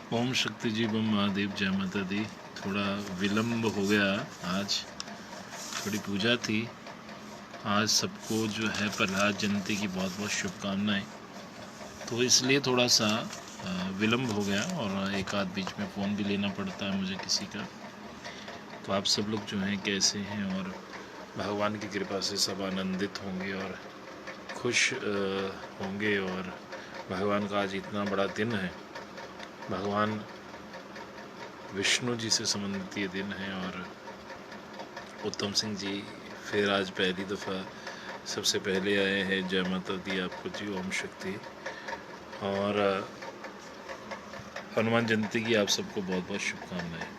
ओम शक्ति जी, बम महादेव, जय माता दी। थोड़ा विलम्ब हो गया। आज थोड़ी पूजा थी। आज सबको जो है प्रहलाद जयंती की बहुत बहुत शुभकामनाएं। तो इसलिए थोड़ा सा विलम्ब हो गया और एक आध बीच में फ़ोन भी लेना पड़ता है मुझे किसी का। तो आप सब लोग जो हैं कैसे हैं, और भगवान की कृपा से सब आनंदित होंगे और खुश होंगे। और भगवान का आज इतना बड़ा दिन है, भगवान विष्णु जी से संबंधित ये दिन है। और उत्तम सिंह जी फिर आज पहली दफ़ा सबसे पहले आए हैं। जय माता दी आपको जी, ओम शक्ति। और हनुमान जयंती की आप सबको बहुत बहुत शुभकामनाएं।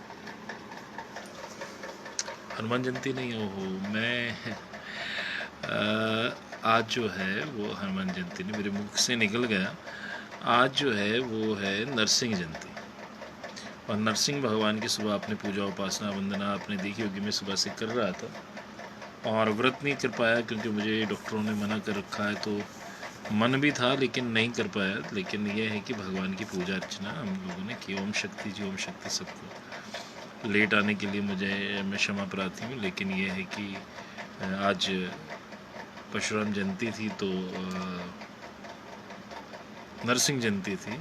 हनुमान जयंती नहीं हो मैं आज जो है वो हनुमान जयंती नहीं, मेरे मुख से निकल गया। आज जो है वो है नरसिंह जयंती। और नरसिंह भगवान की सुबह आपने पूजा उपासना वंदना आपने देखी होगी, मैं सुबह से कर रहा था और व्रत नहीं कर पाया क्योंकि मुझे डॉक्टरों ने मना कर रखा है। तो मन भी था लेकिन नहीं कर पाया। लेकिन यह है कि भगवान की पूजा अर्चना हम लोगों ने की। ओम शक्ति जी, ओम शक्ति। सबको लेट आने के लिए मैं क्षमा प्रार्थी हूँ। लेकिन यह है कि आज परशुराम जयंती थी, तो नरसिंह जयंती थी।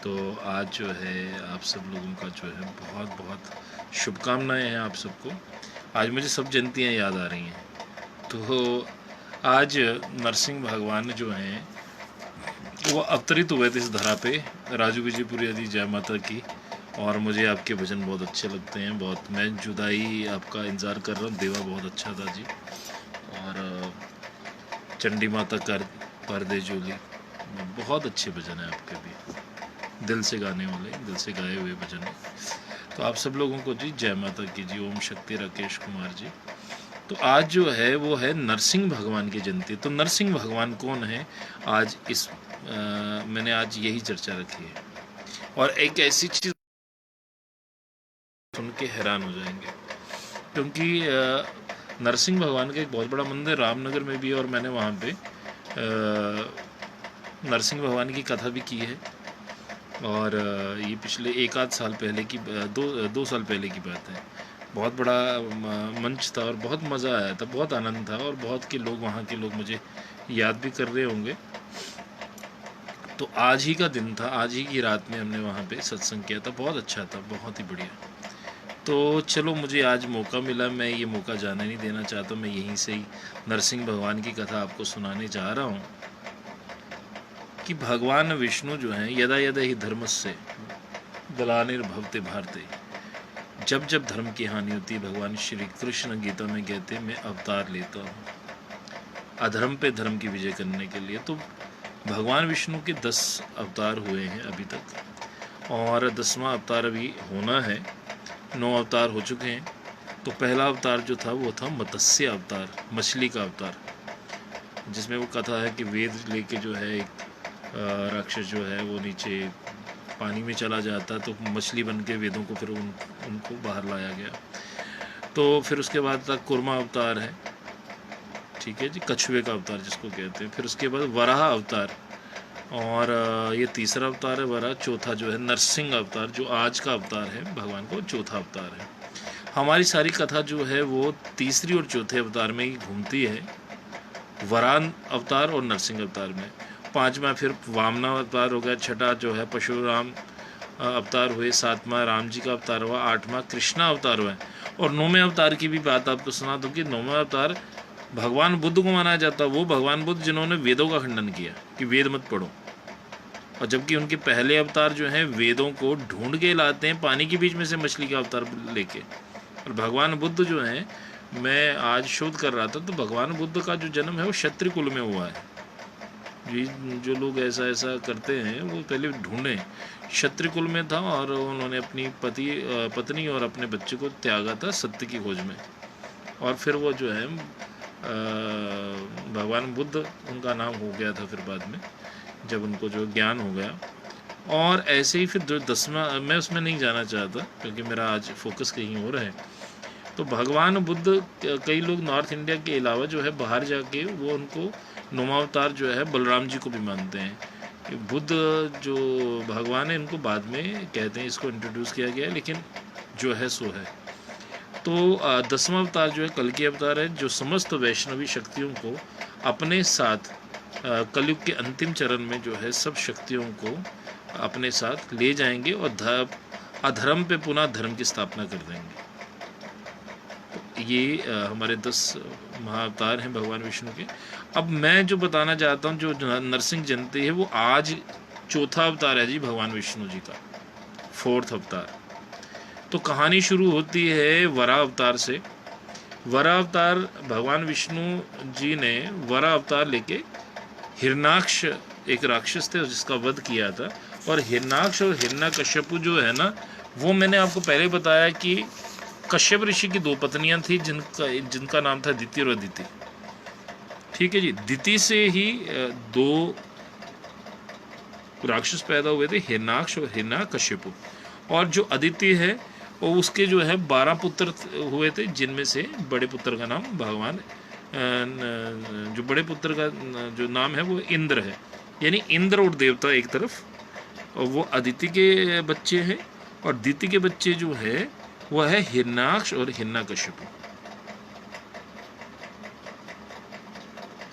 तो आज जो है आप सब लोगों का जो है बहुत बहुत शुभकामनाएं हैं आप सबको। आज मुझे सब जयंतियाँ याद आ रही हैं। तो आज नरसिंह भगवान जो हैं वो अवतरित हुए थे इस धरा पे। राजू विजयपुरी आदि, जय माता की। और मुझे आपके भजन बहुत अच्छे लगते हैं बहुत। मैं जुदाई आपका इंतज़ार कर रहा हूँ, देवा बहुत अच्छा था जी। और चंडी माता कर पर्दे जोली, बहुत अच्छे भजन हैं आपके भी, दिल से गाने वाले, दिल से गाए हुए भजन हैं। तो आप सब लोगों को जी जय माता की जी, ओम शक्ति। राकेश कुमार जी। तो आज जो है वो है नरसिंह भगवान की जयंती। तो नरसिंह भगवान कौन है, आज मैंने आज यही चर्चा रखी है। और एक ऐसी चीज़ सुन के हैरान हो जाएंगे, क्योंकि नरसिंह भगवान का एक बहुत बड़ा मंदिर रामनगर में भी है। और मैंने वहाँ पे नरसिंह भगवान की कथा भी की है। और ये पिछले एक आध साल पहले की, दो साल पहले की बात है। बहुत बड़ा मंच था और बहुत मज़ा आया था, बहुत आनंद था। और बहुत के लोग, वहाँ के लोग मुझे याद भी कर रहे होंगे। तो आज ही का दिन था, आज ही की रात में हमने वहाँ पे सत्संग किया था, बहुत अच्छा था, बहुत ही बढ़िया। तो चलो, मुझे आज मौका मिला, मैं ये मौका जाने नहीं देना चाहता। मैं यहीं से ही नरसिंह भगवान की कथा आपको सुनाने जा रहा हूँ कि भगवान विष्णु जो हैं, यदा यदा ही धर्मस्य ग्लानिर्भवते भारते, जब जब धर्म की हानि होती है, भगवान श्री कृष्ण गीता में कहते हैं मैं अवतार लेता हूँ अधर्म पे धर्म की विजय करने के लिए। तो भगवान विष्णु के 10 अवतार हुए हैं अभी तक, और 10वां अवतार अभी होना है। 9 अवतार हो चुके हैं। तो पहला अवतार जो था वो था मत्स्य अवतार, मछली का अवतार, जिसमें वो कथा है कि वेद लेके जो है एक राक्षस जो है वो नीचे पानी में चला जाता, तो मछली बन के वेदों को फिर उनको बाहर लाया गया। तो फिर उसके बाद तक कुर्मा अवतार है, ठीक है जी, कछुए का अवतार जिसको कहते हैं। फिर उसके बाद वराह अवतार, और ये तीसरा अवतार है वराह। चौथा जो है नरसिंह अवतार, जो आज का अवतार है भगवान को, चौथा अवतार है। हमारी सारी कथा जो है वो तीसरी और चौथे अवतार में ही घूमती है, वराह अवतार और नरसिंह अवतार में। पांचवा फिर वामना अवतार हो गया। छठा जो है परशुराम अवतार हुए। सातवां राम जी का अवतार हुआ। आठवां कृष्णा अवतार हुआ। और 9वें अवतार की भी बात आपको सुना दूं कि 9वां अवतार भगवान बुद्ध को माना जाता। वो भगवान बुद्ध जिन्होंने वेदों का खंडन किया कि वेद मत पढ़ो, और जबकि उनके पहले अवतार जो हैं वेदों को ढूंढ के लाते हैं पानी के बीच में से मछली का अवतार लेके। और भगवान बुद्ध जो हैं, मैं आज शोध कर रहा था, तो भगवान बुद्ध का जो जन्म है वो क्षत्रिय कुल में हुआ है। जो लोग ऐसा ऐसा करते हैं वो पहले ढूंढें, क्षत्रिय कुल में था। और उन्होंने अपनी पत्नी और अपने बच्चे को त्यागा था सत्य की खोज में। और फिर वो जो है भगवान बुद्ध उनका नाम हो गया था फिर बाद में, जब उनको जो ज्ञान हो गया। और ऐसे ही फिर जो 10वां, मैं उसमें नहीं जाना चाहता क्योंकि मेरा आज फोकस कहीं और है। तो भगवान बुद्ध, कई लोग नॉर्थ इंडिया के अलावा जो है बाहर जाके वो उनको 9वां अवतार जो है बलराम जी को भी मानते हैं। बुद्ध जो भगवान है इनको बाद में कहते हैं, इसको इंट्रोड्यूस किया गया है, लेकिन जो है सो है। तो 10वां अवतार जो है कल्कि अवतार है, जो समस्त वैष्णवी शक्तियों को अपने साथ कलयुग के अंतिम चरण में जो है सब शक्तियों को अपने साथ ले जाएंगे और अधर्म पे पुनः धर्म की स्थापना कर देंगे। तो ये हमारे 10 महाअवतार हैं भगवान विष्णु के। अब मैं जो बताना चाहता हूँ, जो नरसिंह जयंती है वो आज चौथा अवतार है जी भगवान विष्णु जी का, 4th अवतार। तो कहानी शुरू होती है वराह अवतार से। वराह अवतार भगवान विष्णु जी ने वराह अवतार लेके हिरणाक्ष एक राक्षस थे जिसका वध किया था। और हिरणाक्ष और हिरण्यकश्यपु जो है ना, वो मैंने आपको पहले बताया कि कश्यप ऋषि की 2 पत्नियां थी जिनका नाम था दिति और अदिति। ठीक है जी। दिति से ही 2 राक्षस पैदा हुए थे, हिरणाक्ष और हिरण्यकश्यपु। और जो अदिति है वो उसके जो है 12 पुत्र हुए थे, जिनमें से बड़े पुत्र का नाम भगवान जो बड़े पुत्र का जो नाम है वो इंद्र है, यानी इंद्र और देवता एक तरफ, और वो अदिति के बच्चे हैं। और दिति के बच्चे जो है वह है हिरणाक्ष और हिरण्यकश्यपु।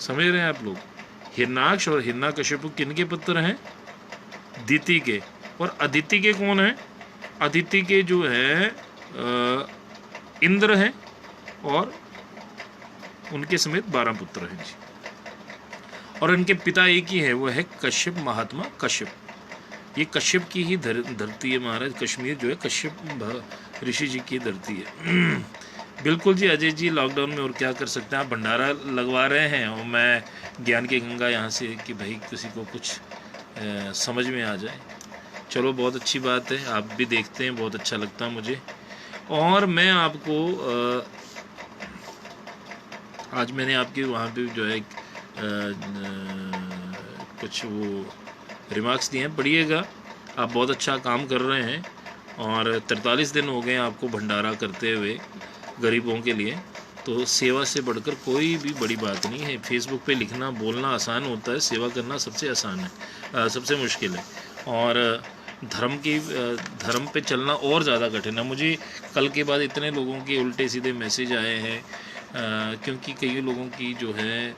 समझ रहे हैं आप लोग? हिरणाक्ष और हिरण्यकश्यपु किनके पुत्र हैं? दिति के। और अदिति के कौन है? अदिति के जो है इंद्र हैं, और उनके समेत 12 पुत्र हैं जी। और इनके पिता एक ही है, वो है कश्यप महात्मा कश्यप। ये कश्यप की ही धरती है महाराज। कश्मीर जो है कश्यप ऋषि जी की धरती है। बिल्कुल जी अजय जी, लॉकडाउन में और क्या कर सकते हैं। आप भंडारा लगवा रहे हैं और मैं ज्ञान की गंगा यहाँ से कि भाई किसी को कुछ समझ में आ जाए। चलो बहुत अच्छी बात है, आप भी देखते हैं, बहुत अच्छा लगता है मुझे। और मैं आपको आज मैंने आपके वहाँ पे जो है कुछ वो रिमार्क्स दिए हैं, पढ़िएगा। आप बहुत अच्छा काम कर रहे हैं और 43 दिन हो गए आपको भंडारा करते हुए गरीबों के लिए। तो सेवा से बढ़कर कोई भी बड़ी बात नहीं है। फेसबुक पे लिखना बोलना आसान होता है, सेवा करना सबसे आसान है, सबसे मुश्किल है। और धर्म पे चलना और ज़्यादा कठिन है। मुझे कल के बाद इतने लोगों के उल्टे सीधे मैसेज आए हैं, क्योंकि कई लोगों की जो है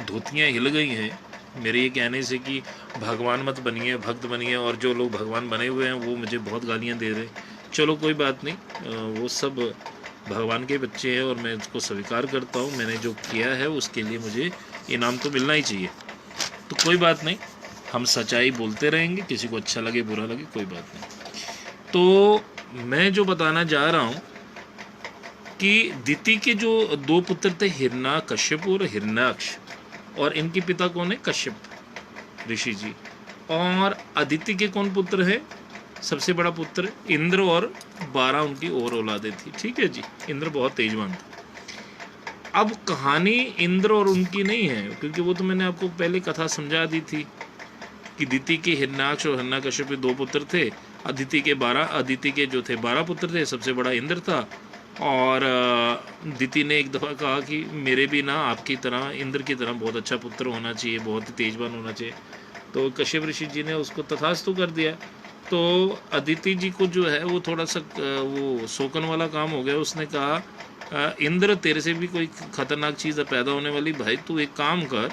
धोतियाँ हिल गई हैं मेरे ये कहने से कि भगवान मत बनिए, भक्त बनिए। और जो लोग भगवान बने हुए हैं वो मुझे बहुत गालियाँ दे रहे। चलो कोई बात नहीं, वो सब भगवान के बच्चे हैं और मैं उसको स्वीकार करता हूँ। मैंने जो किया है उसके लिए मुझे इनाम तो मिलना ही चाहिए। तो कोई बात नहीं, हम सच्चाई बोलते रहेंगे, किसी को अच्छा लगे बुरा लगे कोई बात नहीं। तो मैं जो बताना जा रहा हूँ कि दिति के जो 2 पुत्र थे, हिरण्यकश्यप और हिरण्याक्ष, और इनके पिता कौन है? कश्यप ऋषि जी। और अदिति के कौन पुत्र है? सबसे बड़ा पुत्र इंद्र, और 12 उनकी और औलादें थी। ठीक है जी। इंद्र बहुत तेजवान था। अब कहानी इंद्र और उनकी नहीं है, क्योंकि वो तो मैंने आपको पहले कथा समझा दी थी कि दिति के हिरण्याक्ष और हिरण्यकश्यप के 2 पुत्र थे। अदिति के जो थे 12 पुत्र थे, सबसे बड़ा इंद्र था। और दिति ने एक दफ़ा कहा कि मेरे भी ना आपकी तरह, इंद्र की तरह बहुत अच्छा पुत्र होना चाहिए, बहुत ही तेजवान होना चाहिए। तो कश्यप ऋषि जी ने उसको तथास्तु कर दिया। तो अदिति जी को जो है वो थोड़ा सा वो शोकन वाला काम हो गया। उसने कहा इंद्र तेरे से भी कोई खतरनाक चीज़ पैदा होने वाली, भाई तू एक काम कर,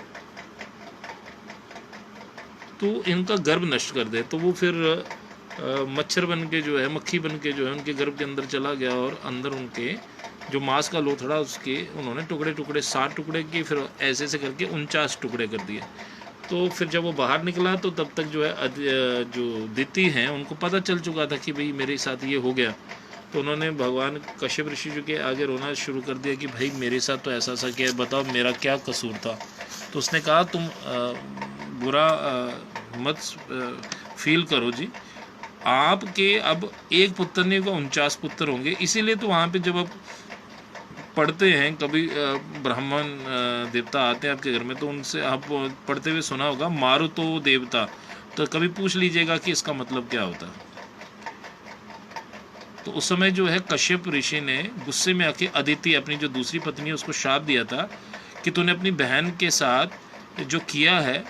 तू इनका गर्भ नष्ट कर दे। तो वो फिर मच्छर बन के जो है, मक्खी बन के जो है उनके गर्भ के अंदर चला गया, और अंदर उनके जो मांस का लोथड़ा उसके उन्होंने टुकड़े 7 टुकड़े किए, फिर ऐसे ऐसे करके 49 टुकड़े कर दिए। तो फिर जब वो बाहर निकला तो तब तक जो है जो दिति हैं उनको पता चल चुका था कि भाई मेरे साथ ये हो गया। तो उन्होंने भगवान कश्यप ऋषि जी के आगे रोना शुरू कर दिया कि भाई मेरे साथ तो ऐसा ऐसा किया, बताओ मेरा क्या कसूर था। तो उसने कहा तुम बुरा मत फील करो जी, आपके अब एक पुत्र नहीं होगा, 49 पुत्र होंगे। इसीलिए तो वहाँ पे जब आप पढ़ते हैं, कभी ब्राह्मण देवता आते हैं आपके घर में, तो उनसे आप पढ़ते हुए सुना होगा मारुतो देवता, तो कभी पूछ लीजिएगा कि इसका मतलब क्या होता है। तो उस समय जो है कश्यप ऋषि ने गुस्से में आके अदिति, अपनी जो दूसरी पत्नी है, उसको शाप दिया था कि तूने अपनी बहन के साथ जो किया है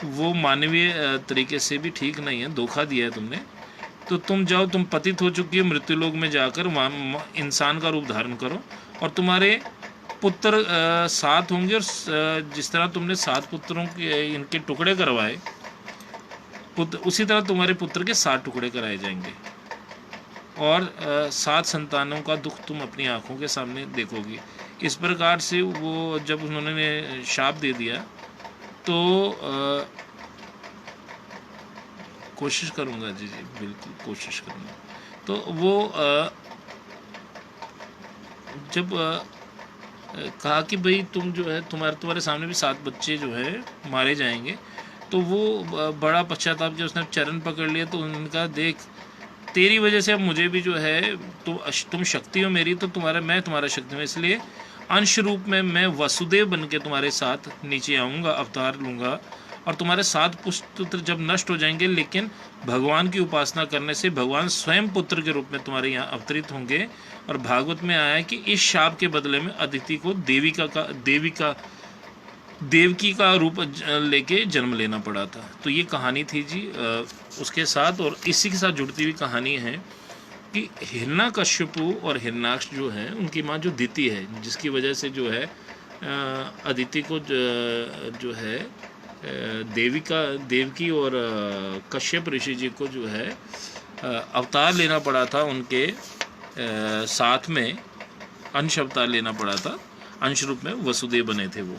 वो मानवीय तरीके से भी ठीक नहीं है, धोखा दिया है तुमने। तो तुम जाओ, तुम पतित हो चुकी हो, मृत्युलोक में जाकर वहाँ इंसान का रूप धारण करो, और तुम्हारे पुत्र 7 होंगे, और जिस तरह तुमने 7 पुत्रों के इनके टुकड़े करवाए पुत्र, उसी तरह तुम्हारे पुत्र के 7 टुकड़े कराए जाएंगे, और 7 संतानों का दुख तुम अपनी आंखों के सामने देखोगी। इस प्रकार से वो जब उन्होंने शाप दे दिया तो कोशिश करूँगा जी जी बिल्कुल कोशिश करूँगा। तो वो जब कहा कि भाई तुम जो है तुम्हारे सामने भी 7 बच्चे जो है मारे जाएंगे, तो वो बड़ा पश्चाताप जब उसने चरण पकड़ लिया, तो उन्होंने कहा देख तेरी वजह से अब मुझे भी जो है तुम शक्ति हो मेरी, तो मैं तुम्हारा शक्ति हूँ, इसलिए अंश रूप में मैं वसुदेव बन के तुम्हारे साथ नीचे आऊँगा, अवतार लूँगा, और तुम्हारे 7 पुत्र जब नष्ट हो जाएंगे, लेकिन भगवान की उपासना करने से भगवान स्वयं पुत्र के रूप में तुम्हारे यहाँ अवतरित होंगे। और भागवत में आया है कि इस शाप के बदले में अदिति को देवकी का रूप लेके जन्म लेना पड़ा था। तो ये कहानी थी जी उसके साथ। और इसी के साथ जुड़ती हुई कहानी है कि हिरण्यकश्यपु और हिरण्याक्ष जो है, उनकी माँ जो दिति है, जिसकी वजह से जो है अदिति को जो है देवकी और कश्यप ऋषि जी को जो है अवतार लेना पड़ा था, उनके साथ में अंश अवतार लेना पड़ा था, अंश रूप में वसुदेव बने थे वो।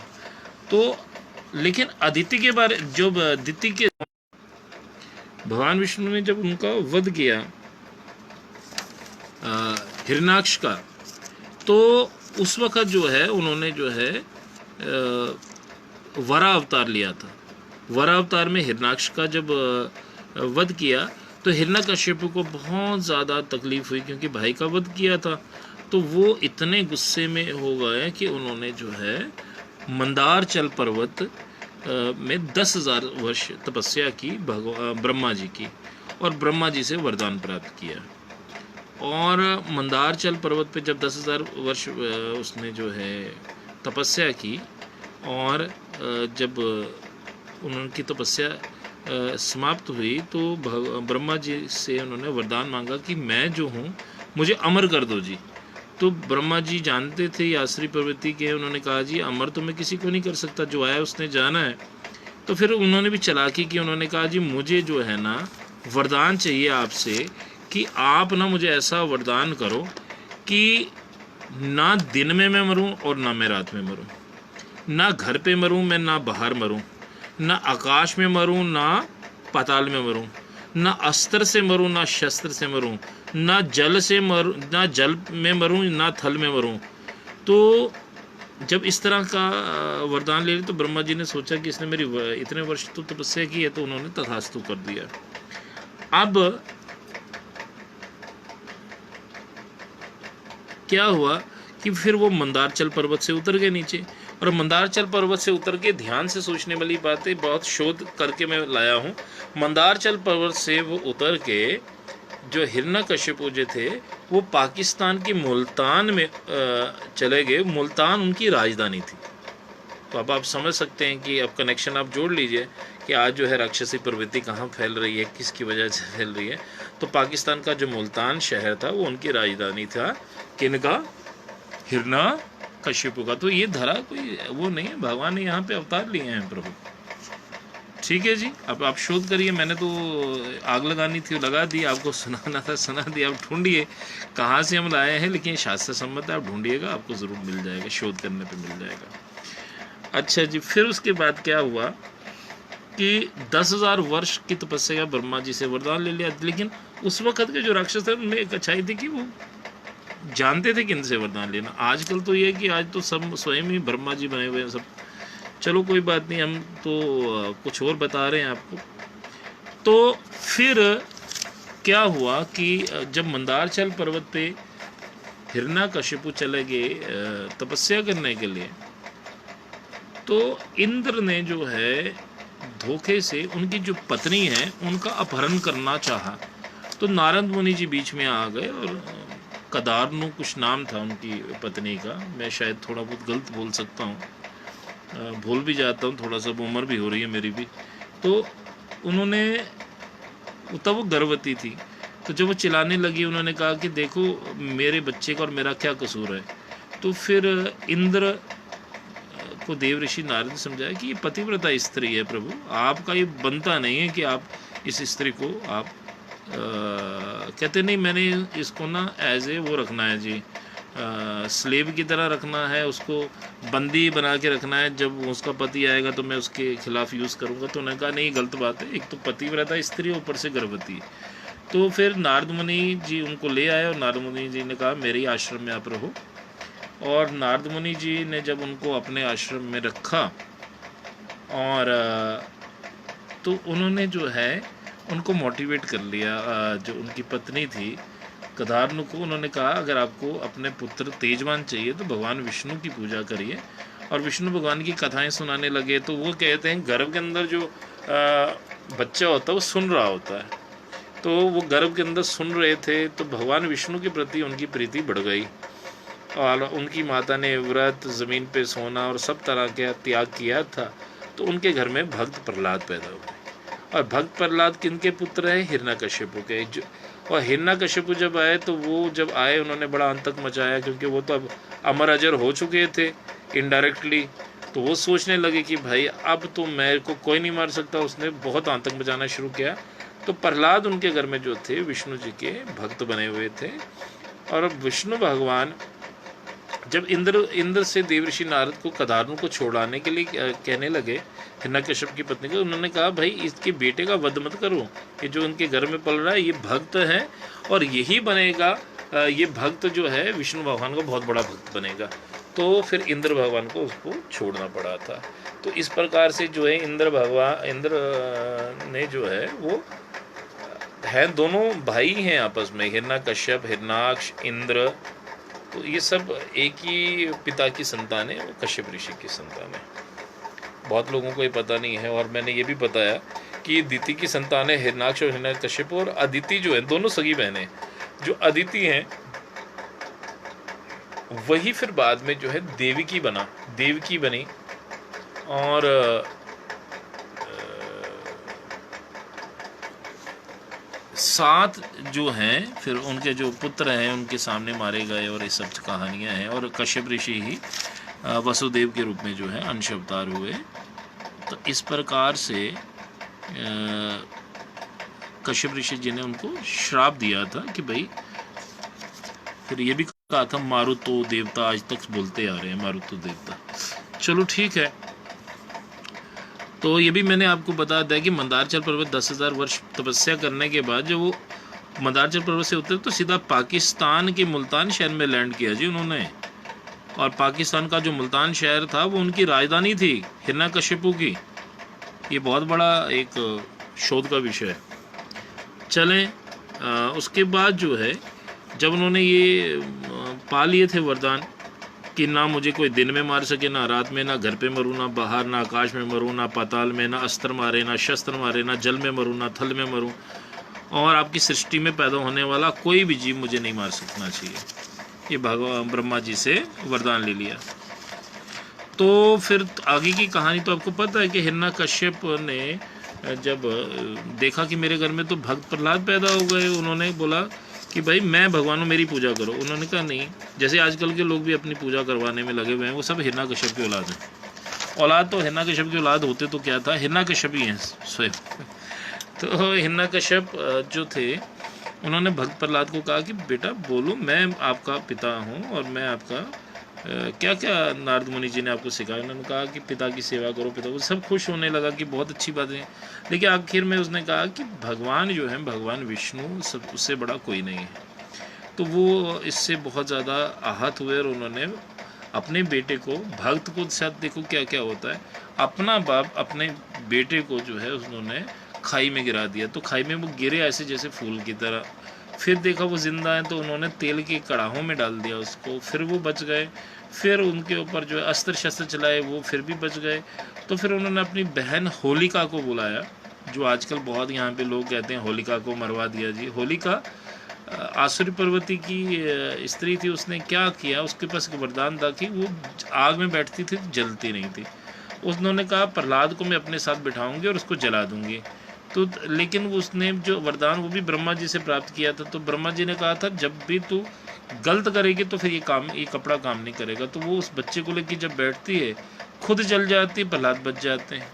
तो लेकिन अदिति के बारे जब दिति के भगवान विष्णु ने जब उनका वध किया हिरण्याक्ष का, तो उस वक़्त जो है उन्होंने जो है वरा अवतार लिया था। वरा अवतार में हिरण्याक्ष का जब वध किया तो हिरण्यकश्यप को बहुत ज़्यादा तकलीफ़ हुई, क्योंकि भाई का वध किया था। तो वो इतने गुस्से में हो गए कि उन्होंने जो है मंदारचल पर्वत में 10,000 वर्ष तपस्या की ब्रह्मा जी की, और ब्रह्मा जी से वरदान प्राप्त किया। और मंदारचल पर्वत पे जब 10,000 वर्ष उसने जो है तपस्या की, और जब उनकी तपस्या समाप्त हुई तो ब्रह्मा जी से उन्होंने वरदान मांगा कि मैं जो हूँ मुझे अमर कर दो जी। तो ब्रह्मा जी जानते थे ये आसुरी प्रवृत्ति के, उन्होंने कहा जी अमर तो मैं किसी को नहीं कर सकता, जो आया उसने जाना है। तो फिर उन्होंने भी चालाकी की, उन्होंने कहा जी मुझे जो है ना वरदान चाहिए आपसे कि आप ना मुझे ऐसा वरदान करो कि ना दिन में मैं मरूं और ना मैं रात में मरूं, ना घर पे मरूं मैं, ना बाहर मरूं, ना आकाश में मरूं ना पाताल में मरूं, ना अस्त्र से मरूं ना शस्त्र से मरूं, ना जल से मरूं, ना जल में मरूं ना थल में मरूं। तो जब इस तरह का वरदान ले लिया तो ब्रह्मा जी ने सोचा कि इसने मेरी इतने वर्ष तो तपस्या की है, तो उन्होंने तथास्तु कर दिया। अब क्या हुआ कि फिर वो मंदारचल पर्वत से उतर गए नीचे, और मंदारचल पर्वत से उतर के ध्यान से सोचने वाली बातें बहुत शोध करके मैं लाया हूँ। मंदारचल पर्वत से वो उतर के जो हिरण्यकश्यपु जो थे वो पाकिस्तान की मुल्तान में चले गए। मुल्तान उनकी राजधानी थी। तो अब आप समझ सकते हैं कि अब कनेक्शन आप जोड़ लीजिए कि आज जो है राक्षसी प्रवृत्ति कहाँ फैल रही है, किसकी वजह से फैल रही है। तो पाकिस्तान का जो मुल्तान शहर था वो उनकी राजधानी था, किनका, हिरण्यकश्यपु का। तो ये धरा कोई वो नहीं है, भगवान ने यहाँ पे अवतार लिए हैं प्रभु। ठीक है जी, अब आप शोध करिए। मैंने तो आग लगानी थी लगा दी, आपको सुनाना था सुना दिया। आप ढूंढिए कहाँ से हम लाए हैं, लेकिन शास्त्र सम्मत आप ढूंढिएगा, आपको ज़रूर मिल जाएगा, शोध करने पे मिल जाएगा। अच्छा जी, फिर उसके बाद क्या हुआ कि 10,000 वर्ष की तपस्या ब्रह्मा जी से वरदान ले लिया। लेकिन उस वक्त के जो राक्षस थे उनमें एक अच्छाई थी कि वो जानते थे किन से वरदान लेना। आजकल तो ये है कि आज तो सब स्वयं ही ब्रह्मा जी बने हुए हैं सब। चलो कोई बात नहीं, हम तो कुछ और बता रहे हैं आपको। तो फिर क्या हुआ कि जब मंदारचल पर्वत पे हिरण्यकश्यपु चले गए तपस्या करने के लिए, तो इंद्र ने जो है धोखे से उनकी जो पत्नी है उनका अपहरण करना चाहा। तो नारद मुनि जी बीच में आ गए, और कदारनु कुछ नाम था उनकी पत्नी का, मैं शायद थोड़ा बहुत गलत बोल सकता हूँ, भूल भी जाता हूँ थोड़ा सा, उम्र भी हो रही है मेरी भी। तो उन्होंने, तब वो गर्भवती थी, तो जब वो चिल्लाने लगी उन्होंने कहा कि देखो मेरे बच्चे का और मेरा क्या कसूर है। तो फिर इंद्र को देव ऋषि नारद ने समझाया कि ये पतिव्रता स्त्री है प्रभु, आपका ये बनता नहीं है कि आप इस स्त्री को आप कहते नहीं, मैंने इसको ना एज ए वो रखना है जी, स्लेव की तरह रखना है, उसको बंदी बना के रखना है, जब उसका पति आएगा तो मैं उसके खिलाफ यूज़ करूँगा। तो उन्होंने कहा नहीं, गलत बात है, एक तो पतिव्रता स्त्री ऊपर से गर्भवती है। तो फिर नारद मुनि जी उनको ले आए और नारद मुनि जी ने कहा मेरे आश्रम में आप रहो। और नारद मुनि जी ने जब उनको अपने आश्रम में रखा और तो उन्होंने जो है उनको मोटिवेट कर लिया, जो उनकी पत्नी थी कदारनु को, उन्होंने कहा अगर आपको अपने पुत्र तेजवान चाहिए तो भगवान विष्णु की पूजा करिए। और विष्णु भगवान की कथाएं सुनाने लगे। तो वो कहते हैं गर्भ के अंदर जो बच्चा होता है वो सुन रहा होता है, तो वो गर्भ के अंदर सुन रहे थे, तो भगवान विष्णु के प्रति उनकी प्रीति बढ़ गई और उनकी माता ने व्रत, ज़मीन पे सोना और सब तरह का त्याग किया था। तो उनके घर में भक्त प्रहलाद पैदा हुए। और भक्त प्रहलाद किनके पुत्र हैं? हिरण्यकश्यपु के। और हिरण्यकश्यपु जब आए तो वो जब आए उन्होंने बड़ा आतंक मचाया, क्योंकि वो तो अब अमर अजर हो चुके थे इनडायरेक्टली। तो वो सोचने लगे कि भाई अब तो मेरे को कोई नहीं मार सकता। उसने बहुत आतंक मचाना शुरू किया। तो प्रहलाद उनके घर में जो थे विष्णु जी के भक्त बने हुए थे। और विष्णु भगवान जब इंद्र से देवऋषि नारद को कदारनु को छोड़ाने के लिए कहने लगे हिरण्यकश्यप की पत्नी को, उन्होंने कहा भाई इसके बेटे का वध मत करो, ये जो उनके घर में पल रहा है ये भक्त है और यही बनेगा, ये भक्त जो है विष्णु भगवान का बहुत बड़ा भक्त बनेगा। तो फिर इंद्र भगवान को उसको छोड़ना पड़ा था। तो इस प्रकार से जो है इंद्र ने जो है वो है, दोनों भाई हैं आपस में, हिरण्यकश्यप, हिरण्याक्ष, इंद्र। तो ये सब एक ही पिता की संतान है, वो कश्यप ऋषि की संतान है। बहुत लोगों को ये पता नहीं है। और मैंने ये भी बताया कि अदिति की संतान है हिरण्याक्ष और हिरण्यकश्यप, और अदिति जो है दोनों सगी बहनें। जो अदिति हैं वही फिर बाद में जो है देवकी बनी। और 7 जो हैं फिर उनके जो पुत्र हैं उनके सामने मारे गए, और ये सब कहानियाँ हैं। और कश्यप ऋषि ही वसुदेव के रूप में जो है अंश अवतार हुए। तो इस प्रकार से कश्यप ऋषि जी ने उनको श्राप दिया था कि भाई, फिर ये भी कहा था मारुतो देवता, आज तक बोलते आ रहे हैं मारुतो देवता। चलो ठीक है। तो ये भी मैंने आपको बता दिया कि मंदारचल पर्वत 10,000 वर्ष तपस्या करने के बाद जब वो मंदारचल पर्वत से उतरे तो सीधा पाकिस्तान के मुल्तान शहर में लैंड किया जी उन्होंने। और पाकिस्तान का जो मुल्तान शहर था वो उनकी राजधानी थी हिरण्यकश्यपु की। ये बहुत बड़ा एक शोध का विषय है। चलें, उसके बाद जो है जब उन्होंने ये पा लिए थे वरदान कि ना मुझे कोई दिन में मार सके, ना रात में, ना घर पे मरूँ, ना बाहर, ना आकाश में मरूँ, ना पाताल में, ना अस्त्र मारे, ना शस्त्र मारे, ना जल में मरूँ, ना थल में मरूँ, और आपकी सृष्टि में पैदा होने वाला कोई भी जीव मुझे नहीं मार सकना चाहिए। ये भगवान ब्रह्मा जी से वरदान ले लिया। तो फिर आगे की कहानी तो आपको पता है कि हिरण्यकश्यप ने जब देखा कि मेरे घर में तो भक्त प्रहलाद पैदा हो गए, उन्होंने बोला कि भाई मैं भगवान हूँ, मेरी पूजा करो। उन्होंने कहा नहीं, जैसे आजकल के लोग भी अपनी पूजा करवाने में लगे हुए हैं, वो सब हिरण्यकश्यप की औलाद है। औलाद तो हिरण्यकश्यप की औलाद होते तो क्या था, हिरण्यकश्यप ही हैं स्वयं। तो हिरण्यकश्यप जो थे उन्होंने भक्त प्रहलाद को कहा कि बेटा बोलो, मैं आपका पिता हूँ और मैं आपका क्या क्या नारद मुनि जी ने आपको सिखाया। उन्होंने कहा कि पिता की सेवा करो, पिता को। सब खुश होने लगा कि बहुत अच्छी बात है। लेकिन आखिर में उसने कहा कि भगवान जो है, भगवान विष्णु, सब उससे बड़ा कोई नहीं है। तो वो इससे बहुत ज़्यादा आहत हुए और उन्होंने अपने बेटे को, भक्त को, साथ देखो क्या क्या होता है, अपना बाप अपने बेटे को जो है उन्होंने खाई में गिरा दिया। तो खाई में वो गिरे ऐसे जैसे फूल की तरह। फिर देखा वो जिंदा है तो उन्होंने तेल के कड़ाहों में डाल दिया उसको, फिर वो बच गए। फिर उनके ऊपर जो है अस्त्र शस्त्र चलाए, वो फिर भी बच गए। तो फिर उन्होंने अपनी बहन होलिका को बुलाया, जो आजकल बहुत यहाँ पे लोग कहते हैं होलिका को मरवा दिया जी। होलिका आसुरी पर्वती की स्त्री थी। उसने क्या किया, उसके पास एक वरदान था कि वो आग में बैठती थी, जलती नहीं थी। उन्होंने कहा प्रहलाद को मैं अपने साथ बिठाऊंगी और उसको जला दूंगी। तो लेकिन उसने जो वरदान वो भी ब्रह्मा जी से प्राप्त किया था, तो ब्रह्मा जी ने कहा था जब भी तू गलत करेगी तो फिर ये कपड़ा काम नहीं करेगा। तो वो उस बच्चे को लेकर जब बैठती है खुद जल जाती है, प्रहलाद बच जाते हैं।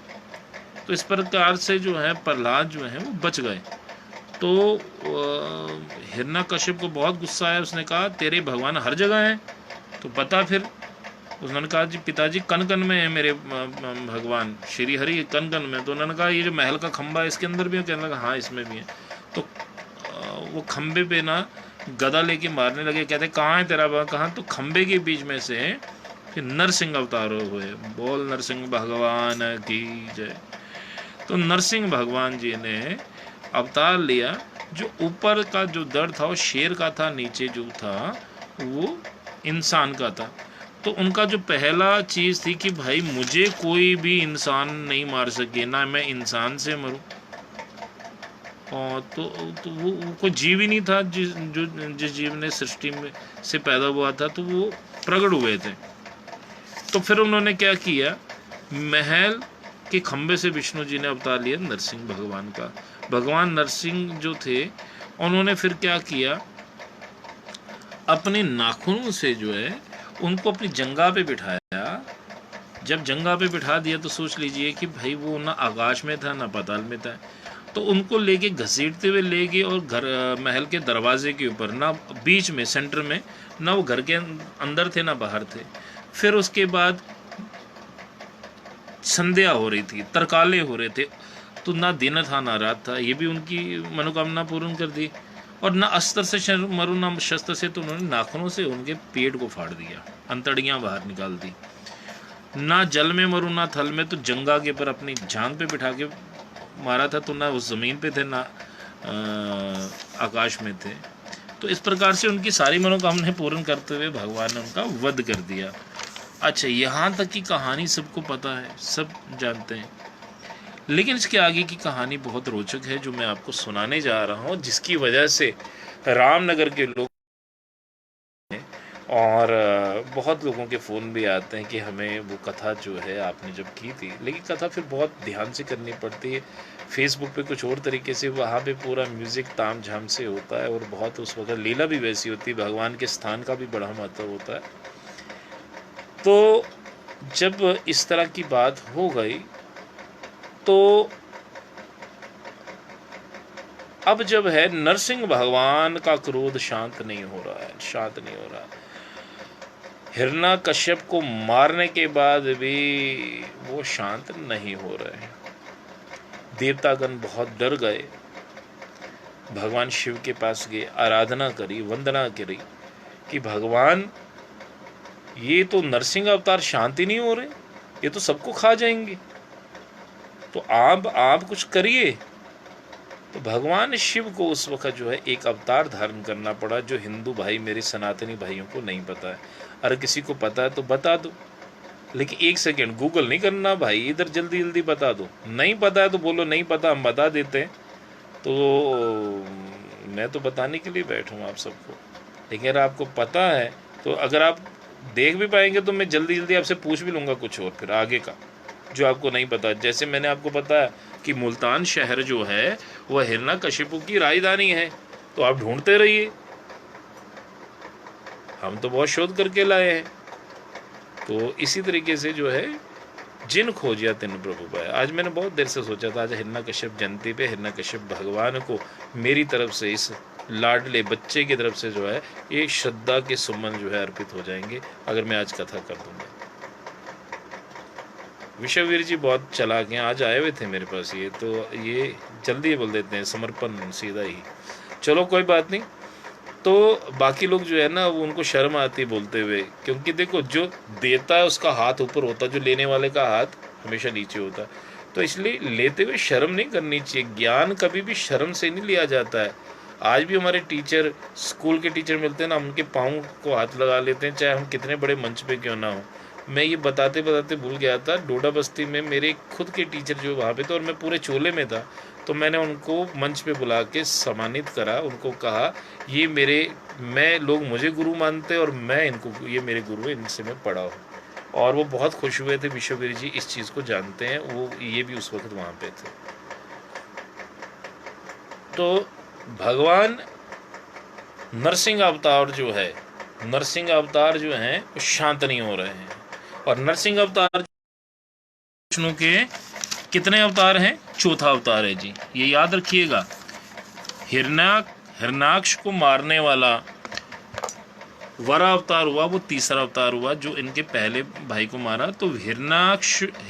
तो इस प्रकार से जो है प्रहलाद जो है वो बच गए। तो हिरण्यकश्यप को बहुत गुस्सा आया, उसने कहा तेरे भगवान हर जगह हैं तो बता फिर। उन्होंने कहा जी पिताजी कन कन में है मेरे भगवान श्री हरि, कन कन में। तो उन्होंने कहा ये जो महल का खंबा है इसके अंदर भी है? कहने लगा हाँ इसमें भी है। तो वो खंबे पे ना गदा लेके मारने लगे, कहते कहाँ है तेरा भगवान, कहाँ? तो खंबे के बीच में से फिर नरसिंह अवतार हुए। बोल नरसिंह भगवान की जय। तो नरसिंह भगवान जी ने अवतार लिया। जो ऊपर का जो दर था वो शेर का था, नीचे जो था वो इंसान का था। तो उनका जो पहला चीज़ थी कि भाई मुझे कोई भी इंसान नहीं मार सके, ना मैं इंसान से मरूं। और तो वो कोई जीव ही नहीं था जिस जीव ने सृष्टि में से पैदा हुआ था, तो वो प्रकट हुए थे। तो फिर उन्होंने क्या किया, महल के खंबे से विष्णु जी ने अवतार लिया नरसिंह भगवान का। भगवान नरसिंह जो थे उन्होंने फिर क्या किया, अपने नाखूनों से जो है उनको अपनी जंघा पे बिठाया। जब जंघा पे बिठा दिया तो सोच लीजिए कि भाई वो ना आकाश में था ना पाताल में था। तो उनको लेके घसीटते हुए ले गए और घर महल के दरवाजे के ऊपर, ना बीच में सेंटर में, ना वो घर के अंदर थे ना बाहर थे। फिर उसके बाद संध्या हो रही थी, तरकाले हो रहे थे, तो ना दिन था ना रात था। ये भी उनकी मनोकामना पूर्ण कर दी। और ना अस्त्र से मरू ना शस्त्र से, तो उन्होंने नाखूनों से उनके पेट को फाड़ दिया, अंतड़ियाँ बाहर निकाल दी। ना जल में मरू ना थल में, तो जंगा के पर अपनी जांग पे बिठा के मारा था। तो ना उस ज़मीन पे थे ना आकाश में थे। तो इस प्रकार से उनकी सारी मनोकामनाएं पूर्ण करते हुए भगवान ने उनका वध कर दिया। अच्छा, यहाँ तक की कहानी सबको पता है, सब जानते हैं। लेकिन इसके आगे की कहानी बहुत रोचक है जो मैं आपको सुनाने जा रहा हूँ, जिसकी वजह से रामनगर के लोग और बहुत लोगों के फ़ोन भी आते हैं कि हमें वो कथा जो है आपने जब की थी, लेकिन कथा फिर बहुत ध्यान से करनी पड़ती है। फेसबुक पे कुछ और तरीके से, वहाँ पे पूरा म्यूज़िक ताम झाम से होता है और बहुत उस वक्त लीला भी वैसी होती है, भगवान के स्थान का भी बड़ा महत्व होता है। तो जब इस तरह की बात हो गई तो अब जब है नरसिंह भगवान का क्रोध शांत नहीं हो रहा है, शांत नहीं हो रहा। हिरण्यकश्यप को मारने के बाद भी वो शांत नहीं हो रहे। देवतागण बहुत डर गए, भगवान शिव के पास गए, आराधना करी, वंदना करी कि भगवान ये तो नरसिंह अवतार शांति नहीं हो रहे, ये तो सबको खा जाएंगे, तो आप कुछ करिए। तो भगवान शिव को उस वक्त जो है एक अवतार धारण करना पड़ा, जो हिंदू भाई मेरे सनातनी भाइयों को नहीं पता है। अगर किसी को पता है तो बता दो, लेकिन 1 सेकेंड गूगल नहीं करना भाई, इधर जल्दी जल्दी बता दो। नहीं पता है तो बोलो नहीं पता, हम बता देते हैं। तो मैं तो बताने के लिए बैठूँ आप सबको, लेकिन अगर आपको पता है तो अगर आप देख भी पाएंगे तो मैं जल्दी जल्दी आपसे पूछ भी लूँगा कुछ और फिर आगे का जो आपको नहीं पता। जैसे मैंने आपको बताया कि मुल्तान शहर जो है वह हिरण्यकशिपु की राजधानी है, तो आप ढूंढते रहिए, हम तो बहुत शोध करके लाए हैं। तो इसी तरीके से जो है जिन खोजिया तिन प्रभु पाया। आज मैंने बहुत देर से सोचा था आज हिरण्यकश्यप जयंती पे हिरण्यकश्यप भगवान को मेरी तरफ से, इस लाडले बच्चे की तरफ से जो है एक श्रद्धा के सुमन जो है अर्पित हो जाएंगे अगर मैं आज कथा कर दूंगा। विश्ववीर जी बहुत चालाक हैं, आज आए हुए थे मेरे पास, ये तो ये जल्दी बोल देते हैं समर्पण सीधा ही। चलो कोई बात नहीं। तो बाकी लोग जो है ना वो उनको शर्म आती है बोलते हुए, क्योंकि देखो जो देता है उसका हाथ ऊपर होता है, जो लेने वाले का हाथ हमेशा नीचे होता है। तो इसलिए लेते हुए शर्म नहीं करनी चाहिए। ज्ञान कभी भी शर्म से नहीं लिया जाता है। आज भी हमारे टीचर, स्कूल के टीचर मिलते हैं ना, उनके पाँव को हाथ लगा लेते हैं, चाहे हम कितने बड़े मंच पे क्यों ना हो। मैं ये बताते बताते भूल गया था, डोडा बस्ती में मेरे खुद के टीचर जो वहाँ पे थे और मैं पूरे चोले में था, तो मैंने उनको मंच पे बुला के सम्मानित करा। उनको कहा ये लोग मुझे गुरु मानते और मैं इनको, ये मेरे गुरु है, इनसे मैं पढ़ा हूँ। और वो बहुत खुश हुए थे, विश्ववीर जी इस चीज़ को जानते हैं, वो ये भी उस वक्त वहाँ पे थे। तो भगवान नरसिंह अवतार जो है, नरसिंह अवतार जो हैं वो शांत नहीं हो रहे हैं। और नरसिंह अवतार विष्णु के कितने अवतार हैं? चौथा अवतार है जी, ये याद रखिएगा। हिरण्याक्ष को मारने वाला वरा अवतार हुआ, वो तीसरा अवतार हुआ जो इनके पहले भाई को मारा। तो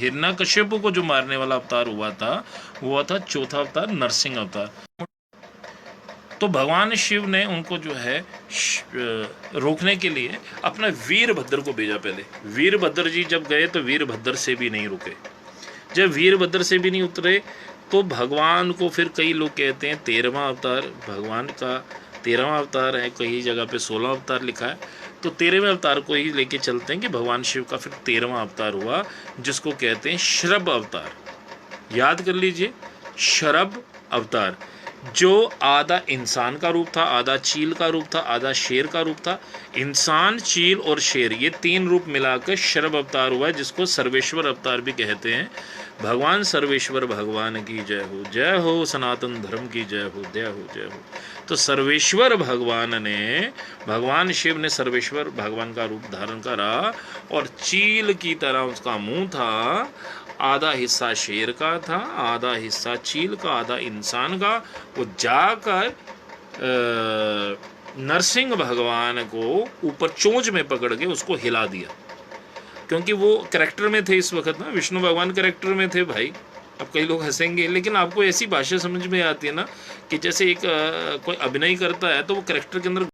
हिरण्यकश्यप को जो मारने वाला अवतार हुआ था वो हुआ था चौथा अवतार, नरसिंह अवतार। तो भगवान शिव ने उनको जो है रोकने के लिए अपना वीरभद्र को भेजा। पहले वीरभद्र जी जब गए तो वीरभद्र से भी नहीं रुके। जब वीरभद्र से भी नहीं उतरे तो भगवान को फिर कई लोग कहते हैं 13वां अवतार, भगवान का 13वां अवतार है, कई जगह पे 16वां अवतार लिखा है। तो 13वें अवतार को ही लेके चलते हैं कि भगवान शिव का फिर 13वां अवतार हुआ, जिसको कहते हैं शरभ अवतार। याद कर लीजिए, शरभ अवतार, जो आधा इंसान का रूप था, आधा चील का रूप था, आधा शेर का रूप था। इंसान, चील और शेर, ये 3 रूप मिलाकर शरभ अवतार हुआ है, जिसको सर्वेश्वर अवतार भी कहते हैं। भगवान सर्वेश्वर भगवान की जय हो, सनातन धर्म की जय हो, जय हो, जय हो। तो सर्वेश्वर भगवान ने, भगवान शिव ने सर्वेश्वर भगवान का रूप धारण करा, और चील की तरह उसका मुंह था। आधा हिस्सा शेर का था, आधा हिस्सा चील का, आधा इंसान का। वो जाकर नरसिंह भगवान को ऊपर चोंच में पकड़ के उसको हिला दिया, क्योंकि वो कैरेक्टर में थे इस वक्त ना, विष्णु भगवान कैरेक्टर में थे भाई। अब कई लोग हंसेंगे, लेकिन आपको ऐसी भाषा समझ में आती है ना कि जैसे एक कोई अभिनय करता है तो वो कैरेक्टर के अंदर